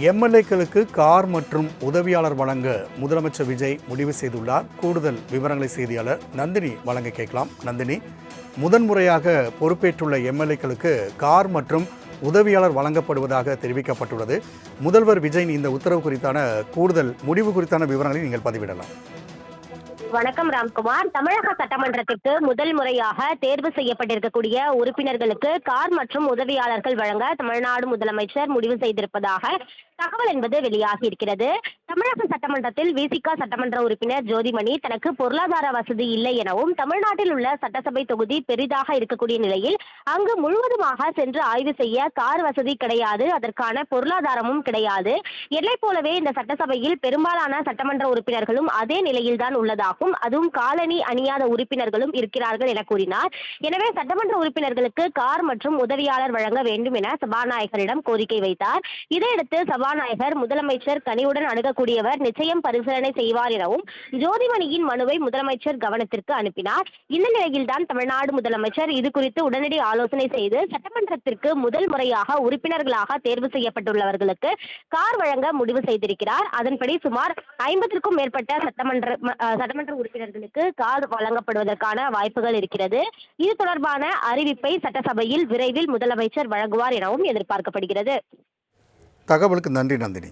எம்எல்ஏக்களுக்கு car மற்றும் உதவியாளர் வழங்க முதலமைச்சர் விஜய் முடிவு செய்துள்ளார். கூடுதல் விவரங்களை செய்தியாளர் நந்தினி வழங்க கேட்கலாம். நந்தினி, முதன்முறையாக பொறுப்பேற்றுள்ள எம்எல்ஏக்களுக்கு கார் மற்றும் உதவியாளர் வழங்கப்படுவதாக தெரிவிக்கப்பட்டுள்ளது. முதல்வர் விஜயின் இந்த உத்தரவு குறித்தான கூடுதல் முடிவு குறித்தான விவரங்களை நீங்கள் பதிவிடலாம். வணக்கம் ராம்குமார். தமிழக சட்டமன்றத்திற்கு முதல் முறையாக தேர்வு செய்யப்பட்டிருக்கக்கூடிய உறுப்பினர்களுக்கு கார் மற்றும் உதவியாளர்கள் வழங்க தமிழ்நாடு முதலமைச்சர் முடிவு செய்திருப்பதாக தகவல் என்பது வெளியாகி இருக்கிறது. தமிழக சட்டமன்றத்தில் விசிக சட்டமன்ற உறுப்பினர் ஜோதிமணி தனக்கு பொருளாதார வசதி இல்லை எனவும், தமிழ்நாட்டில் உள்ள சட்டசபை தொகுதி பெரிதாக இருக்கக்கூடிய நிலையில் அங்கு முழுவதுமாக சென்று ஆய்வு செய்ய கார் வசதி கிடையாது, அதற்கான பொருளாதாரமும் கிடையாது. என்னை போலவே இந்த சட்டசபையில் பெரும்பாலான சட்டமன்ற உறுப்பினர்களும் அதே நிலையில்தான் உள்ளதாகும், அதுவும் காலணி அணியாத உறுப்பினர்களும் இருக்கிறார்கள் என கூறினார். எனவே சட்டமன்ற உறுப்பினர்களுக்கு கார் மற்றும் உதவியாளர் வழங்க வேண்டும் என சபாநாயகரிடம் கோரிக்கை வைத்தார். இதையடுத்து சபாநாயகர் முதலமைச்சர் கனிவுடன் அணுகக்கூடியவர், நிச்சயம் பரிசீலனை செய்வார் எனவும் ஜோதிமணியின் மனுவை முதலமைச்சர் கவனத்திற்கு அனுப்பினார். இந்த நிலையில்தான் தமிழ்நாடு முதலமைச்சர் இது குறித்து உடனடி ஆலோசனை செய்து சட்டமன்றத்திற்கு முதல் முறையாக உறுப்பினர்களாக தேர்வு செய்யப்பட்டுள்ளவர்களுக்கு கார் வழங்க முடிவு செய்திருக்கிறார். அதன்படி சுமார் 50க்கும் மேற்பட்ட சட்டமன்ற உறுப்பினர்களுக்கு கார் வழங்கப்படுவதற்கான வாய்ப்புகள் இருக்கிறது. இது தொடர்பான அறிவிப்பை சட்டசபையில் விரைவில் முதலமைச்சர் வழங்குவார் எனவும் எதிர்பார்க்கப்படுகிறது. தகவலுக்கு நன்றி நந்தினி.